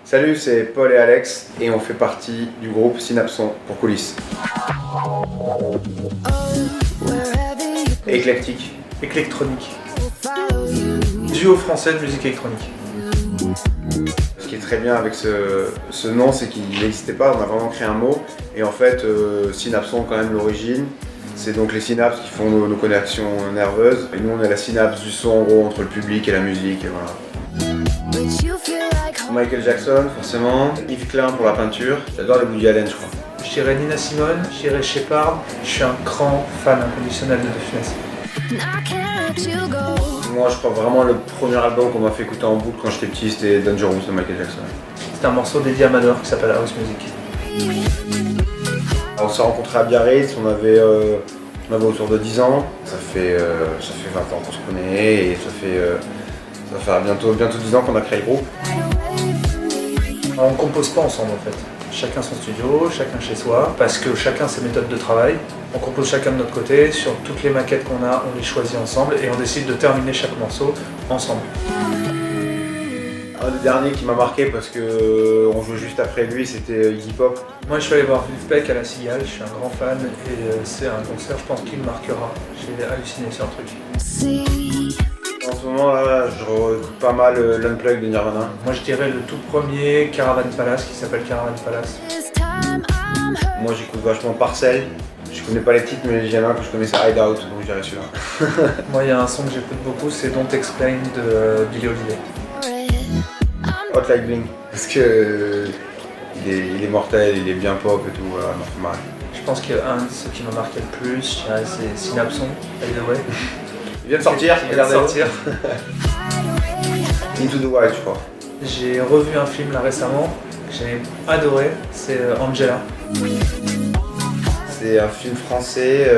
Salut, c'est Paul et Alex et on fait partie du groupe Synapson pour coulisses. Éclectique. Électronique. Duo français de musique électronique. Ce qui est très bien avec ce nom, c'est qu'il n'existait pas, on a vraiment créé un mot. Et en fait, Synapson, quand même, l'origine, c'est donc les synapses qui font nos connexions nerveuses. Et nous, on est la synapse du son, en gros, entre le public et la musique, et voilà. Michael Jackson, forcément. Yves Klein pour la peinture. J'adore les Woody Allen, je crois. Je dirais Nina Simone, je dirais Shepard. Je suis un grand fan inconditionnel de The Funes. Moi, je crois vraiment le premier album qu'on m'a fait écouter en boucle quand j'étais petit, c'était Dangerous de Michael Jackson. C'est un morceau dédié à Mador qui s'appelle House Music. On s'est rencontrés à Biarritz, on avait autour de 10 ans. Ça fait 20 ans qu'on se connaît et ça fait bientôt 10 ans qu'on a créé le groupe. On compose pas ensemble en fait. Chacun son studio, chacun chez soi, parce que chacun ses méthodes de travail. On compose chacun de notre côté, sur toutes les maquettes qu'on a, on les choisit ensemble et on décide de terminer chaque morceau ensemble. Un des derniers qui m'a marqué parce qu'on jouait juste après lui, c'était Iggy Pop. Moi je suis allé voir Wolfpack à la Cigale, je suis un grand fan et c'est un concert je pense qu'il me marquera. J'ai halluciné sur un truc. En ce moment là, je réécoute pas mal l'Unplugged de Nirvana. Moi je dirais le tout premier Caravan Palace qui s'appelle Caravan Palace. Moi j'écoute vachement Parcel. Je connais pas les titres mais il y en a un que je connaissais, Hideout, donc je dirais celui-là. Moi il y a un son que j'écoute beaucoup, c'est Don't Explain de Billie Holiday. Hot Like Bling, parce que il est mortel, il est bien pop et tout, voilà, non, c'est mal. Je pense qu'un de ceux qui m'a marqué le plus, je dirais, c'est Synapson, by the way. Il vient de sortir, Il vient de sortir. Into the Wild, je crois. J'ai revu un film là récemment que j'ai adoré, c'est Angela. C'est un film français,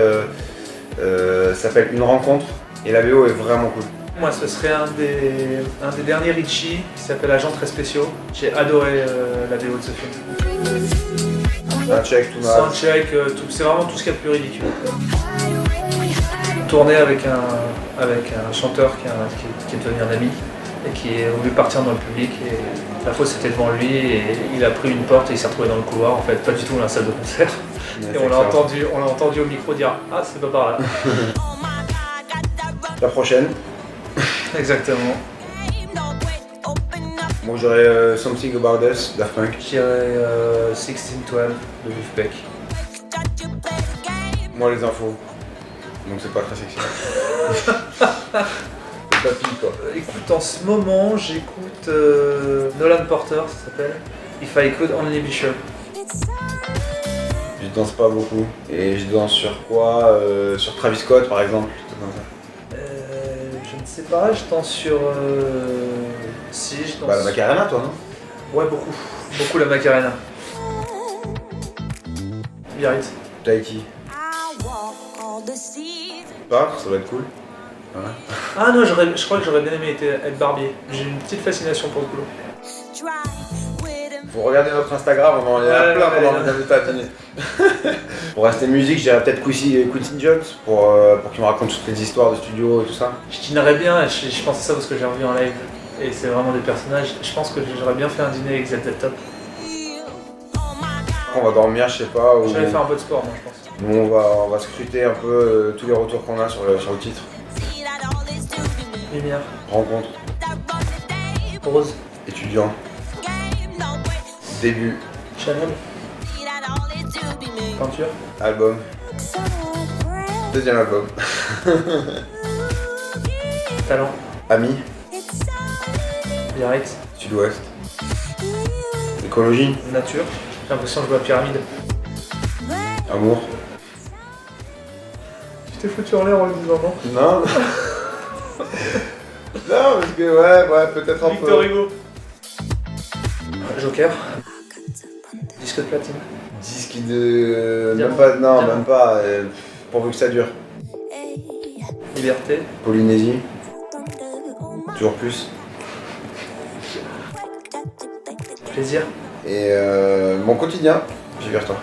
ça s'appelle Une rencontre et la BO est vraiment cool. Moi ce serait un des derniers Ritchie qui s'appelle Agents très spéciaux. J'ai adoré la BO de ce film. Soundcheck, tout mal. Soundcheck, c'est vraiment tout ce qu'il y a de plus ridicule. Tourné avec un chanteur qui est devenu un ami et qui est voulu partir dans le public et la fois c'était devant lui et il a pris une porte et il s'est retrouvé dans le couloir, en fait pas du tout dans la salle de concert. Et on l'a entendu au micro dire « Ah c'est pas par là ». La prochaine. Exactement. Moi j'aurais Something About Us, Daft Punk. Je dirais 1612 de Wolfpack. Moi les infos. Donc c'est pas très sexy. C'est pas pile quoi. Écoute, en ce moment j'écoute Nolan Porter, ça s'appelle If I Could Only Be Sure. Je danse pas beaucoup. Et je danse sur quoi sur Travis Scott par exemple. Comme ça. Je ne sais pas, je danse sur... Si, je danse... Bah la Macarena toi non? Ouais, beaucoup. Beaucoup la Macarena. Biarritz. Tahiti. Pas, ça va être cool. Ouais. Ah non, je crois que j'aurais bien aimé être barbier. J'ai une petite fascination pour le boulot. Faut regarder notre Instagram, on en a plein pendant les invités à tenir. Pour rester musique, j'irais peut-être Quincy Jones pour qu'il me raconte toutes les histoires de studio et tout ça. Je dînerais bien, je pensais ça parce que j'ai revu en live. Et c'est vraiment des personnages. Je pense que j'aurais bien fait un dîner avec ZZ Top. On va dormir, je sais pas. Ou... J'allais faire un peu de sport, moi, je pense. Nous, on va scruter un peu tous les retours qu'on a sur le titre. Lumière. Rencontre. Rose. Étudiant. Début. Chanel. Peinture. Album. Deuxième album. Talent. Ami. Biarritz. Sud-Ouest. Écologie. Nature. J'ai l'impression que je vois pyramide. Amour. Tu t'es foutu en l'air en le disant non? Non. Non, parce que ouais, peut-être un peu. Victor Hugo. Joker. Disque de platine. Disque de... Diamant. Même pas, pourvu que ça dure. Liberté. Polynésie. Toujours plus. Plaisir. Et mon quotidien, figure-toi.